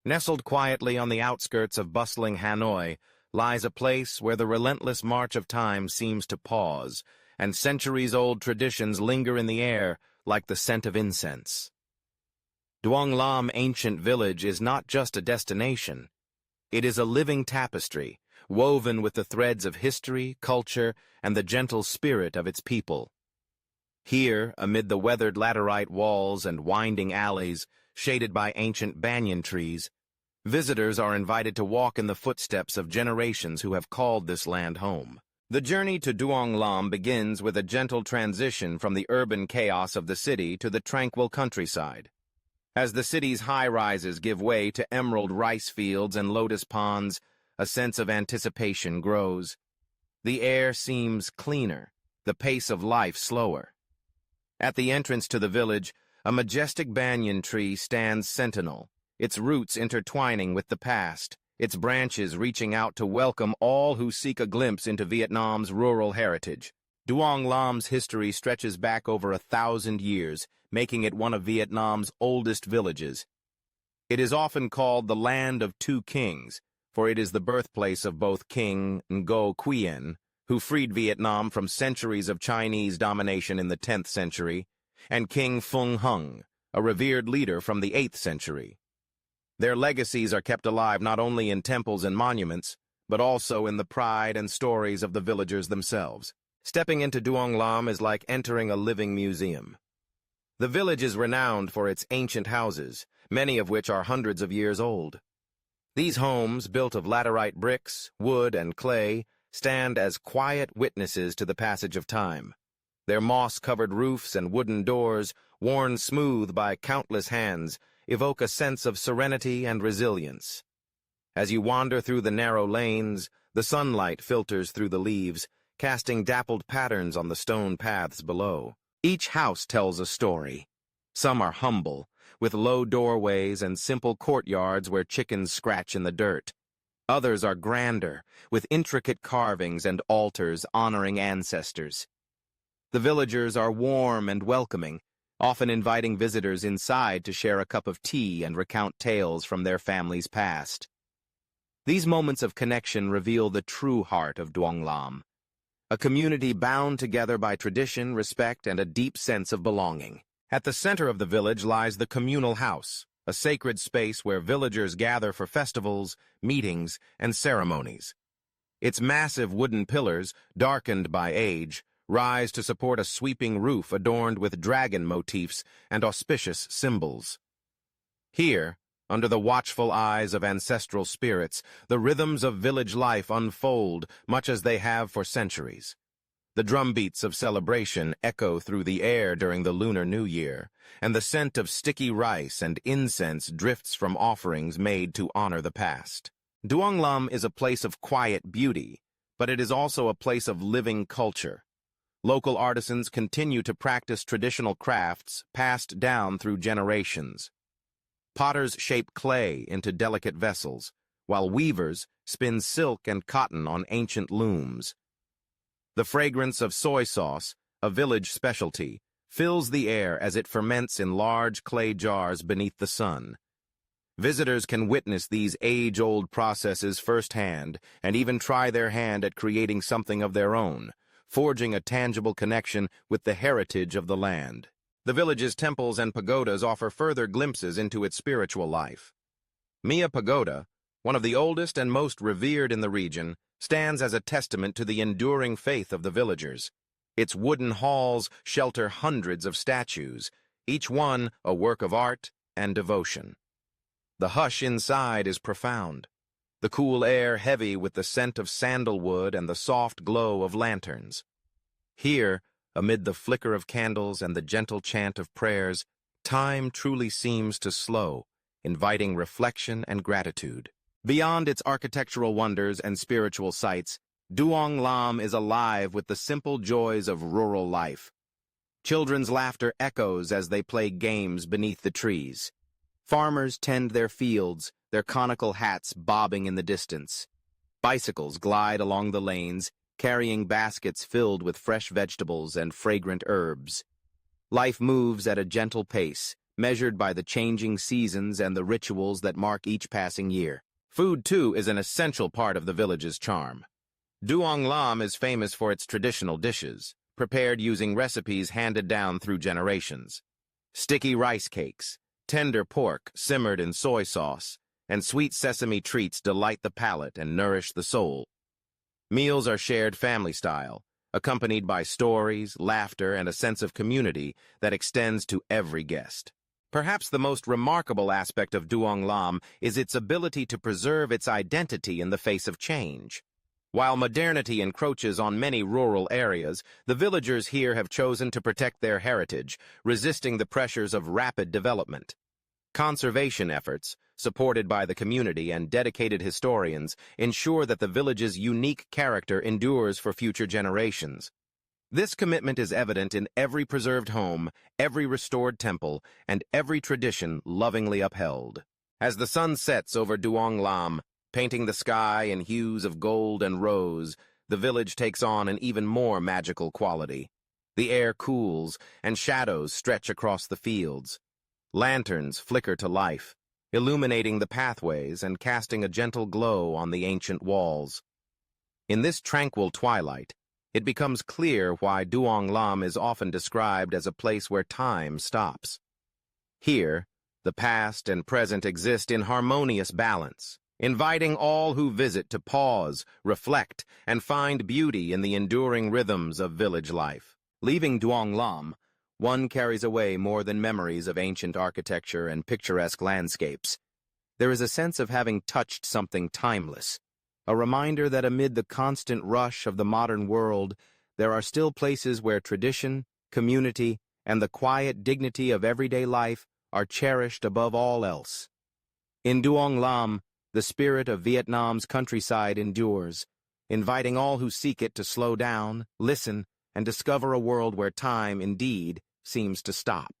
Nestled quietly on the outskirts of bustling Hanoi lies a place where the relentless march of time seems to pause, and centuries-old traditions linger in the air like the scent of incense. Duong Lam Ancient Village is not just a destination. It is a living tapestry, woven with the threads of history, culture, and the gentle spirit of its people. Here, amid the weathered laterite walls and winding alleys, shaded by ancient banyan trees, visitors are invited to walk in the footsteps of generations who have called this land home. The journey to Duong Lam begins with a gentle transition from the urban chaos of the city to the tranquil countryside. As the city's high-rises give way to emerald rice fields and lotus ponds, a sense of anticipation grows. The air seems cleaner, the pace of life slower. At the entrance to the village, a majestic banyan tree stands sentinel, its roots intertwining with the past, its branches reaching out to welcome all who seek a glimpse into Vietnam's rural heritage. Duong Lam's history stretches back over 1,000 years, making it one of Vietnam's oldest villages. It is often called the Land of Two Kings, for it is the birthplace of both King Ngo Quyen, who freed Vietnam from centuries of Chinese domination in the 10th century, and King Phung Hung, a revered leader from the 8th century. Their legacies are kept alive not only in temples and monuments, but also in the pride and stories of the villagers themselves. Stepping into Duong Lam is like entering a living museum. The village is renowned for its ancient houses, many of which are hundreds of years old. These homes, built of laterite bricks, wood, and clay, stand as quiet witnesses to the passage of time. Their moss-covered roofs and wooden doors, worn smooth by countless hands, evoke a sense of serenity and resilience. As you wander through the narrow lanes, the sunlight filters through the leaves, casting dappled patterns on the stone paths below. Each house tells a story. Some are humble, with low doorways and simple courtyards where chickens scratch in the dirt. Others are grander, with intricate carvings and altars honoring ancestors. The villagers are warm and welcoming, often inviting visitors inside to share a cup of tea and recount tales from their family's past. These moments of connection reveal the true heart of Duong Lam, a community bound together by tradition, respect, and a deep sense of belonging. At the center of the village lies the communal house, a sacred space where villagers gather for festivals, meetings, and ceremonies. Its massive wooden pillars, darkened by age, rise to support a sweeping roof adorned with dragon motifs and auspicious symbols. Here, under the watchful eyes of ancestral spirits, the rhythms of village life unfold much as they have for centuries. The drumbeats of celebration echo through the air during the Lunar New Year, and the scent of sticky rice and incense drifts from offerings made to honor the past. Duong Lam is a place of quiet beauty, but it is also a place of living culture. Local artisans continue to practice traditional crafts passed down through generations. Potters shape clay into delicate vessels, while weavers spin silk and cotton on ancient looms. The fragrance of soy sauce, a village specialty, fills the air as it ferments in large clay jars beneath the sun. Visitors can witness these age-old processes firsthand and even try their hand at creating something of their own, forging a tangible connection with the heritage of the land. The village's temples and pagodas offer further glimpses into its spiritual life. Mia Pagoda, one of the oldest and most revered in the region, stands as a testament to the enduring faith of the villagers. Its wooden halls shelter hundreds of statues, each one a work of art and devotion. The hush inside is profound, the cool air heavy with the scent of sandalwood and the soft glow of lanterns. Here, amid the flicker of candles and the gentle chant of prayers, time truly seems to slow, inviting reflection and gratitude. Beyond its architectural wonders and spiritual sights, Duong Lam is alive with the simple joys of rural life. Children's laughter echoes as they play games beneath the trees. Farmers tend their fields, their conical hats bobbing in the distance. Bicycles glide along the lanes, carrying baskets filled with fresh vegetables and fragrant herbs. Life moves at a gentle pace, measured by the changing seasons and the rituals that mark each passing year. Food, too, is an essential part of the village's charm. Duong Lam is famous for its traditional dishes, prepared using recipes handed down through generations. Sticky rice cakes, tender pork simmered in soy sauce, and sweet sesame treats delight the palate and nourish the soul. Meals are shared family-style, accompanied by stories, laughter, and a sense of community that extends to every guest. Perhaps the most remarkable aspect of Duong Lam is its ability to preserve its identity in the face of change. While modernity encroaches on many rural areas, the villagers here have chosen to protect their heritage, resisting the pressures of rapid development. Conservation efforts, supported by the community and dedicated historians, ensure that the village's unique character endures for future generations. This commitment is evident in every preserved home, every restored temple, and every tradition lovingly upheld. As the sun sets over Duong Lam, painting the sky in hues of gold and rose, the village takes on an even more magical quality. The air cools, and shadows stretch across the fields. Lanterns flicker to life, illuminating the pathways and casting a gentle glow on the ancient walls. In this tranquil twilight, it becomes clear why Duong Lam is often described as a place where time stops. Here, the past and present exist in harmonious balance, inviting all who visit to pause, reflect, and find beauty in the enduring rhythms of village life. Leaving Duong Lam, one carries away more than memories of ancient architecture and picturesque landscapes. There is a sense of having touched something timeless, a reminder that amid the constant rush of the modern world, there are still places where tradition, community, and the quiet dignity of everyday life are cherished above all else. In Duong Lam, the spirit of Vietnam's countryside endures, inviting all who seek it to slow down, listen, and discover a world where time, indeed, seems to stop.